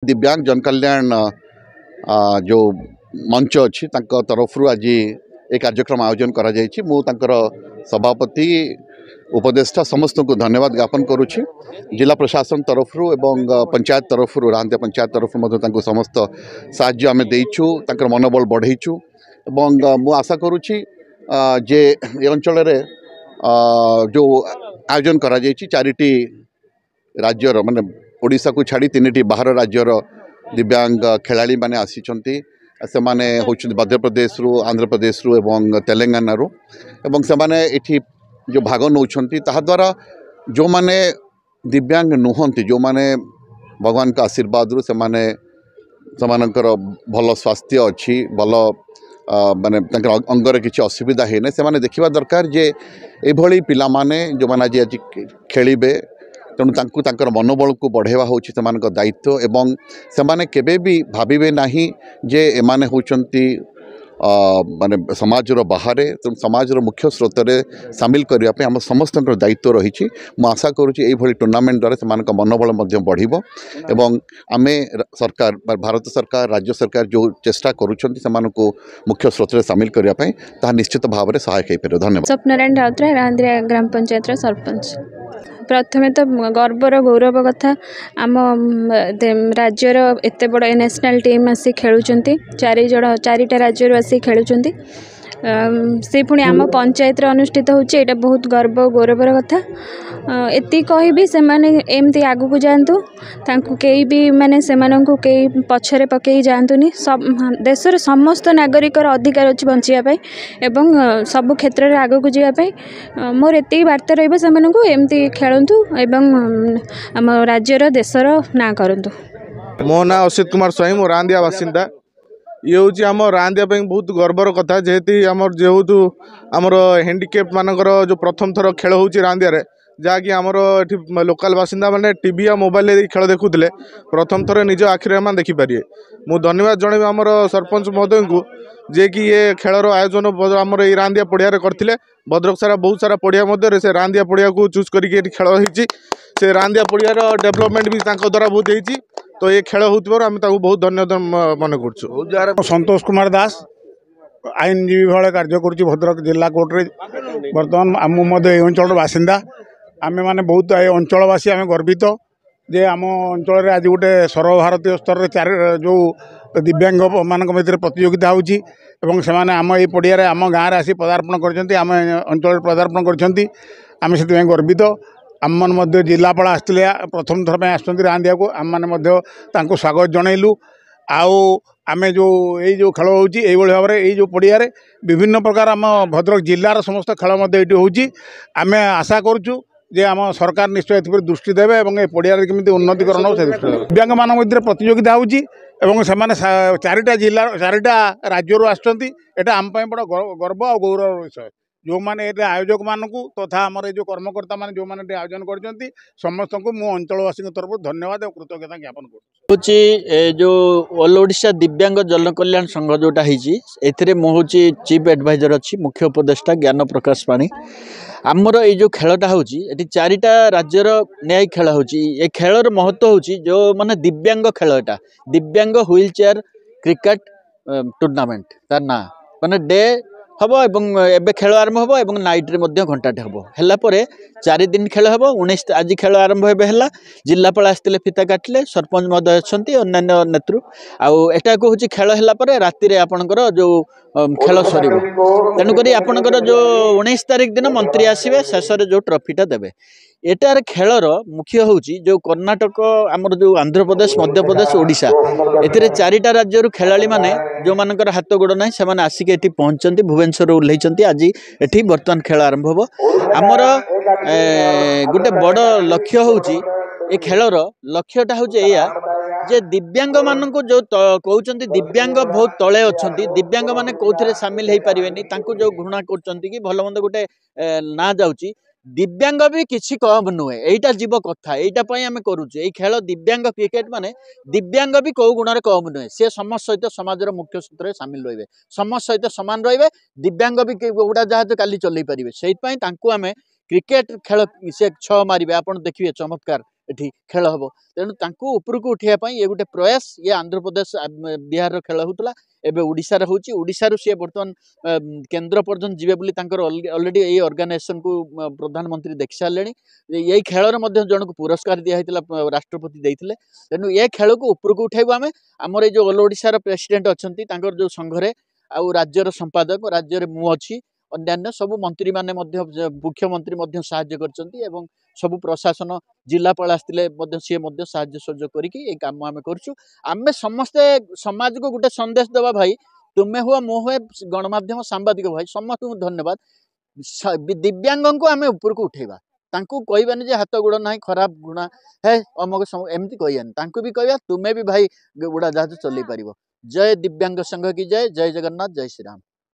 दिव्यांग जन कल्याण जो मंच अच्छी तरफ आज ये कार्यक्रम आयोजन करा जायछि। मु तांकर सभापति उपदेष्टा समस्त को धन्यवाद ज्ञापन करुछि। जिला प्रशासन तरफ एवं पंचायत तरफ रांदिया पंचायत तरफ समस्त साहाय्य आम देइछु, तांकर मनोबल बढ़ेइछु एवं मु आशा करुछि जे ए अंचल जो आयोजन करा जायछि चारिटी राज्यर माने ओडिशा को छाड़ी तीन बाहर राज्यर दिव्यांग खेलाड़ी माने आसीचंती। से माने होचंती मध्य प्रदेश रु, आंध्र प्रदेश रु एवं तेलंगाना रु एवं से माने एठी जो भाग नौछंती ताहा द्वारा जो माने दिव्यांग नुहंती, जो माने भगवान का आशीर्वाद रु से माने समानकर भल स्वास्थ्य अच्छी, भल माने तांकर अंगर किसी असुविधा है ना, से माने देखिबा दरकार जे एभली पिला माने जो माने आज खेलिबे तेणु तांकु तांकर मनोबल को बढ़ेवा होची सेमानक दायित्व एवं सेमाने केबे भी भाबिबे नाही जे एमाने होचंती माने समाज रो बाहरे, तेणु समाज रो मुख्य स्रोत रे शामिल करिया पे हम समस्त दायित्व रही। मु आशा करुँची एभली टूर्नामेंट द्वारा सेमानक मनोबल मध्य बढ़िबो एवं आमे सरकार भारत सरकार राज्य सरकार जो चेष्टा करूछंती सेमानकु मुख्य स्रोत रे शामिल करिया पे ता निश्चित भाव रे सहायक हेपे। धन्यवाद। स्वप्नारायण राउतराय, रांदिया ग्राम पंचायत सरपंच। प्रथमे तो गर्वर गौरव कथा आम राज्यर एत बड़ नेशनल टीम आसी खेलुंट चारिटा राज्य आसी खेलुंट से पुणी आम पंचायत अनुष्ठित होची। एटा बहुत गर्व गौरवर कथा। एति कहि से माने एमती आगु को जातु तांकु केई भी माने सेमानंकु केई पछरे पकई जातुनी। सब देशर समस्त नागरिकर अधिकार अछि बंचिया पई एवं सब क्षेत्र रे आगु को जिया पई मोर एति वार्ता रहबो सेमानंकु एमती खेलंतु एवं आम राज्यर देशर ना करंतु। मो ना असित कुमार स्वाई, मो रांदिया बासिंदा। ये हूँ आम रांदिया बहुत गर्वर कथा जेहेतु आमर जेहेतु आमर हैंडिकेप मानकर जो प्रथम थर खेल हो रांदिया जहाँकि आमर ये लोकल बासिंदा मैंने टीवी या मोबाइल खेल देखुले प्रथम थर निज आखिरे देखिपारे। मु धन्यवाद जनइबी आमर सरपंच महोदय को जे कि ये खेलर आयोजन आमर ये रांदिया पड़िया करते। भद्रक सारा बहुत सारा पड़िया मध्य से रांदिया पड़िया को चूज करके खेल होती। से रांदिया पड़ियार डेभलपमेंट भी द्वारा बहुत होती। तो ये खेल होती आम बहुत धन्यवाद मन कर। संतोष कुमार दास आईनजीवी भाव कार्य कर भद्रक जिला कोर्टे बर्तमान आम अंचल बासिंदा आमे माने बहुत अंचलवासी आम गर्वित जे आम अंचल आज गोटे सर्वभारतीय स्तर जो दिव्यांग मान मध्य प्रतियोगिता होची एवं से आम ये पड़िया आम गाँव आसी पदार्पण कर आम अंचल पदार्पण कर गर्वित। आम मन जिलापाल आसते प्रथम थर आसुँच रांदिया को आम मैंने स्वागत जनइलु। आमे जो ये जो खेल होची भाव में ये जो पड़िया विभिन्न प्रकार आम भद्रक जिलार समस्त खेल होची। आमे आशा करुचु जे आम सरकार निश्चय ए दृष्टि देवे और ये पड़िया केमी उन्नतिकरण हो दिव्यांग मान मध्य प्रतियोगिता होची एवं से चारिटा जिला चारिटा राज्य आसटा आम बड़ा गर्व और गौरव विषय। जो मैंने आयोजक मानक तथा आमर ये कर्मकर्ता मान जो मैंने आयोजन कर समस्त को मु अंचलवासी तरफ धन्यवाद और कृतज्ञता ज्ञापन कर। जो ऑल ओडिशा दिव्यांग जन कल्याण संघ जोटा होती मु चीफ एडवाइजर अच्छी मुख्य उपदेष्टा ज्ञान प्रकाश पाणी। आमर ये जो खेलटा होती चारिटा राज्यर न्याय खेल होची। ये खेलर महत्व होची जो माने दिव्यांग खेल एटा दिव्यांग व्हील चेयर क्रिकेट टूर्नामेंट तार ना माने डे हम एवं खेल आरंभ हम और नाइट रे घंटाटे हम है 4 दिन खेल हम 19 आज खेल आरंभ है। जिलापाल आसते फिता काटिले सरपंच महोदय अच्छा अन्य नेतृ आटा को हूँ खेल है राति आपणकर जो खेल सर तेणुक आपणकर जो 19 तारीख दिन मंत्री आसवे शेष जो ट्रॉफीटा देवे। एटार खेलर मुख्य हूँ जो कर्णाटक आमर जो आंध्र प्रदेश मध्य प्रदेश ओडिशा ए चारिटा राज्य खेलाड़ी माने जो मानकर हाथ गोड़ ना से आसिक ये पहुँचती भुवनेश्वर ओह्लैंट। आज ये बर्तमान खेल आरंभ हम आमर गोटे बड़ लक्ष्य हूँ ये खेलर लक्ष्यटा हूँ या जे दिव्यांग मान को जो कहते दिव्यांग बहुत तले अच्छा दिव्यांग माने कौन सामिल हो पारे जो घृणा कर भल मंद गोटे ना जाऊँगी दिव्यांग भी किसी कम नुहे यहीटा जीव कथा यहीटा आम करुचे खेल दिव्यांग क्रिकेट माने दिव्यांग भी कौ गुण कम नुहे सी समस्त सहित समाज मुख्य सूत्र सामिल रे समस्त सहित सामान रे दिव्यांग भी उड़ा जहाज काली चल पारे से आम क्रिकेट खेल से 6 मारे आप देखिए चमत्कार ଏଠି ଖେଳ ହେବ ତେଣୁ ତାଙ୍କୁ ଉପରକୁ ଉଠାଇବା ପାଇଁ ଏ ଗୋଟେ ପ୍ରୟାସ ଇଏ ଆନ୍ଧ୍ରପ୍ରଦେଶ ବିହାରର ଖେଳ ହେଉଥିଲା ଏବେ ଓଡ଼ିଶାରେ ହେଉଛି ଓଡ଼ିଶାରୁ ସିଏ ବର୍ତ୍ତମାନ କେନ୍ଦ୍ର ପର୍ଯ୍ୟନ୍ତ ଯିବେ ବୋଲି ତାଙ୍କର ଅଲରେଡ଼ି ଏଇ ଅର୍ଗାନାଇଜେସନକୁ ପ୍ରଧାନମନ୍ତ୍ରୀ ଦେଖି ସାରିଲେଣି ଏଇ ଖେଳରେ ମଧ୍ୟ ଜଣକୁ ପୁରସ୍କାର ଦିଆହେଇଥିଲା ରାଷ୍ଟ୍ରପତି ଦେଇଥିଲେ ତେଣୁ ଏ ଖେଳକୁ ଉପରକୁ ଉଠାଇବୁ ଆମେ ଆମର ଏଇ ଯେଉଁ ଅଲ ଓଡ଼ିଶାର ପ୍ରେସିଡେଣ୍ଟ ଅଛନ୍ତି ତାଙ୍କର ଯେଉଁ ସଂଘରେ ଆଉ ରାଜ୍ୟର ସମ୍ପାଦକ ରାଜ୍ୟରେ ମୁଁ ଅଛି ଅନ୍ୟାନ୍ୟ ସବୁ ମନ୍ତ୍ରୀମାନେ ମଧ୍ୟ ମୁଖ୍ୟମନ୍ତ୍ରୀ ମଧ୍ୟ ସାହାଯ୍ୟ କରିଛନ୍ତି ଏବଂ ସବୁ ପ୍ରଶାସନ ଜିଲ୍ଲାପାଳ ଆସିଥିଲେ ମଧ୍ୟ ସିଏ ମଧ୍ୟ ସାହାଯ୍ୟ ସହଯୋଗ କରିକି ଏଇ କାମ ଆମେ କରୁଛୁ ଆମେ ସମସ୍ତେ ସମାଜକୁ ଗୋଟେ ସନ୍ଦେଶ ଦେବା ଭାଇ ତୁମେ ହୁଅ ମୁଁ ହୁଏ ଗଣମାଧ୍ୟମ ସାମ୍ବାଦିକ ଭାଇ ସମସ୍ତଙ୍କୁ ଧନ୍ୟବାଦ ଦିବ୍ୟାଙ୍ଗଙ୍କୁ ଆମେ ଉପରକୁ ଉଠେଇବା ତାଙ୍କୁ କହିବାନି ଯେ ହାତ ଗୋଡ଼ ନାହିଁ ଖରାପ ଗୁଣା ହେ ଅମକ ଏମିତି କହିବାନି ତାଙ୍କୁ ବି କହିବା ତୁମେ ବି ଭାଇ ଉଡ଼ାଜାହାଜ ଚଲେଇ ପାରିବ ଜୟ ଦିବ୍ୟାଙ୍ଗ ସଂଘ କି ଜୟ ଜୟ ଜଗନ୍ନାଥ ଜୟ ଶ୍ରୀରାମ।